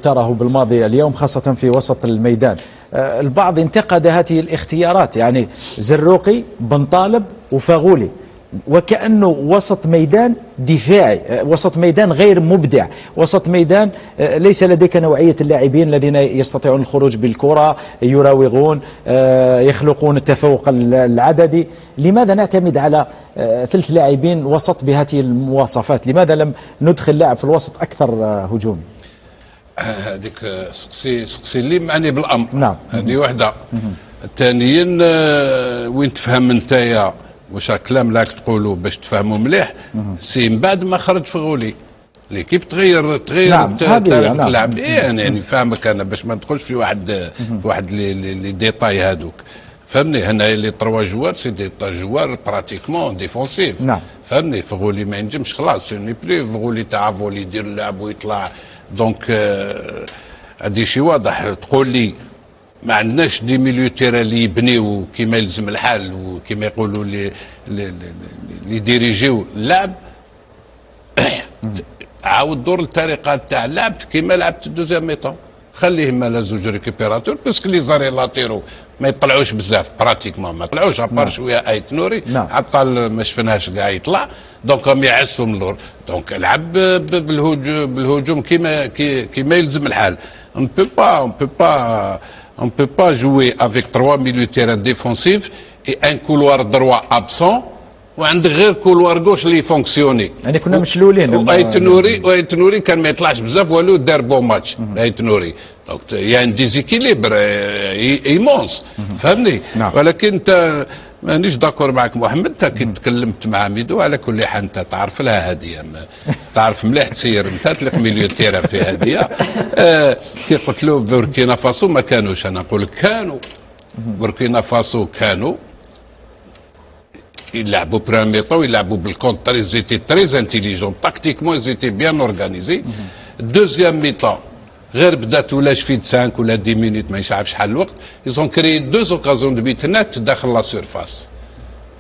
اختاره بالماضي اليوم خاصة في وسط الميدان. البعض انتقد هذه الاختيارات، يعني زروقي، بن طالب وفاغولي، وكأنه وسط ميدان دفاعي، وسط ميدان غير مبدع، وسط ميدان ليس لديك نوعية اللاعبين الذين يستطيعون الخروج بالكرة، يراوغون، يخلقون التفوق العددي. لماذا نعتمد على 3 لاعبين وسط بهذه المواصفات؟ لماذا لم ندخل لاعب في الوسط أكثر هجومي؟ هذيك سقسي اللي معني بالأمر. نعم، هذه واحدة. ثانيا وين تفهم انتيا واش الكلام اللي راك تقولوا باش تفهموا مليح، سي من بعد ما خرج فغولي ليكيب تغير نعم طريقه اللعب. يعني فاهمك انا باش ما ندخلش في واحد لي ديتاي هذوك. فهمني هنا لي 3 جوار سي دي جوار براتيكمون ديفونسيف. نعم. فهمني فغولي ما ينجمش خلاص سوني بلي فغولي تاع فولي يدير اللعب ويطلع. دونك هذه شي واضح. تقول لي ما عندناش دي ميليو تيرا اللي يبنيو كيما يلزم الحال وكيما يقولوا اللي يديريجيو اللعب. عاود دور الطريقه تاع اللعب كيما لعبت الدوزيام ميطون. خليهم مالا زوج ريكوبيراتور باسكو لي زاري لاتيرو ما يطلعوش بزاف براتيكمون ما طلعوش ابار شويه ايت نوري عطال ما شفناهاش كاع يطلع. دونك هم يعسوا من اللور. دونك العب بالهجوم كيما يلزم الحال. on peut pas jouer avec 3 milieux de terrain défensifs et un couloir droit absent وعندك غير كولوار غوش اللي يفونكسيوني. يعني كنا مشلولين. وايت نوري كان ما يطلعش بزاف والو دار بون ماتش ايت نوري. دونك يعني ديزيكيليبر ايمونس. فهمني. ولكن انت مانيش داكور معك محمد. انت كي تكلمت مع ميدو على كل حال انت تعرف لها هذه تعرف مليح تسير انت تلق ميليو تيران في هذه. كي قلت له بوركينا فاسو ما كانوش. انا نقول لك كانوا بوركينا فاسو كانوا يلعبوا بريمي طون يلعبوا بالكونتر. ils étaient très intelligents tactiquement ils étaient bien organisés. deuxième mi-temps غير بدات ولا شفيت 5 ولا 10 مينوت ما عارف شحال الوقت. ils ont créé 2 occasions de but net داخل لا سيرفاس.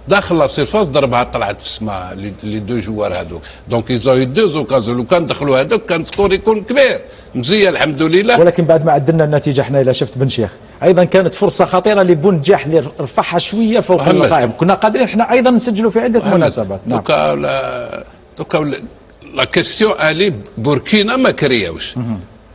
داخل لا سيرفاس ضربها طلعت في السماء لي 2 جوار هذوك. دونك ils ont eu 2 occasions. لو كان دخلوا هذوك كان سكور يكون كبير مزيان الحمد لله. ولكن بعد ما عدلنا النتيجه احنا الى شفت بن شيخ ايضا كانت فرصه خطيره لبن جاح اللي رفعها شويه فوق القائم. كنا قادرين احنا ايضا نسجلوا في عده مناسبات. نعم. دوكا لا كيستيون الي بوركينا ما كرياوش.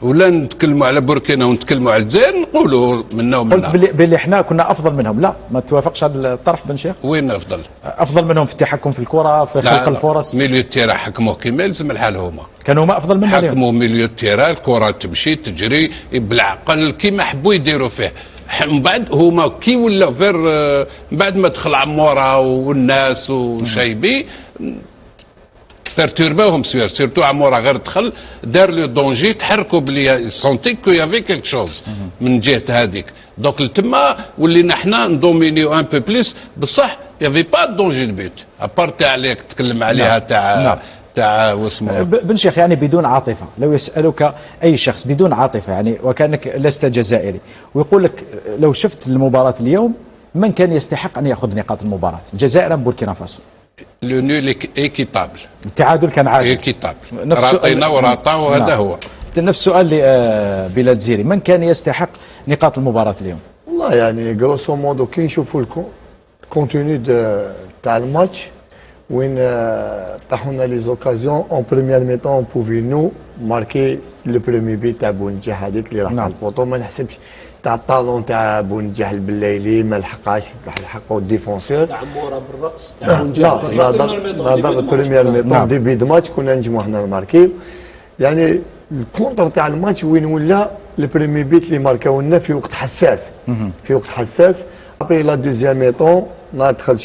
ولا نتكلموا على بوركينا ونتكلموا على الجزائر نقولوا منا ومنا. قلت باللي احنا كنا افضل منهم. لا ما توافقش هذا الطرح بن شيخ؟ وين افضل؟ افضل منهم في التحكم في الكره في خلق الفرص. ميليو تيرا حكموه كيما يلزم الحال. هما كانوا ما افضل منهم. حكموا ميليو تيرا الكره تمشي تجري بالعقل كيما حبوا يديروا فيه. من بعد هما كي ولا فير من بعد ما دخل عمورة والناس وشايبي بيرتورباهم سيرتو عمورة غير دخل دار لو دونجي تحركوا بلي سونتي كو يافي كيك شوز من جهه هذيك. دونك لتما ولينا حنا ندومينيو ان بو بليس. بصح يافي با دونجي دو بوت ابار تاع اللي تتكلم عليها تاع واسمه بن شيخ. يعني بدون عاطفه لو يسالك اي شخص بدون عاطفه يعني وكانك لست جزائري ويقول لك لو شفت المباراه اليوم من كان يستحق ان ياخذ نقاط المباراه الجزائر ام بوركينا فاسو؟ لو نول ايكيتابل. التعادل كان عادل. ايكيتابل. راطينا وراطا وهذا هو. نفس السؤال لبلاد زيري من كان يستحق نقاط المباراه اليوم؟ والله يعني جروسو مودو كي نشوفوا الكونتوني تاع الماتش وين طاحوا لنا لي زوكازيون اون بريمير ميطون اون بوفي نو ماركي لو بريمي بي تاع بونجاح هذيك اللي راح على البوطو. ما نحسبش تاع الطالون تاع بونجاح البلايلي ما لحقاش لحقوا الديفونسور تاع عموره بالراس تاع بونجاح. لا البريمير ميطون ديبي دو ماتش كنا نجمو حنا نماركيو. يعني الكونتر تاع الماتش وين ولا البريمي بيت اللي ماركاو لنا في وقت حساس. في وقت حساس ابري لا دوزيام ميطون نهار دخل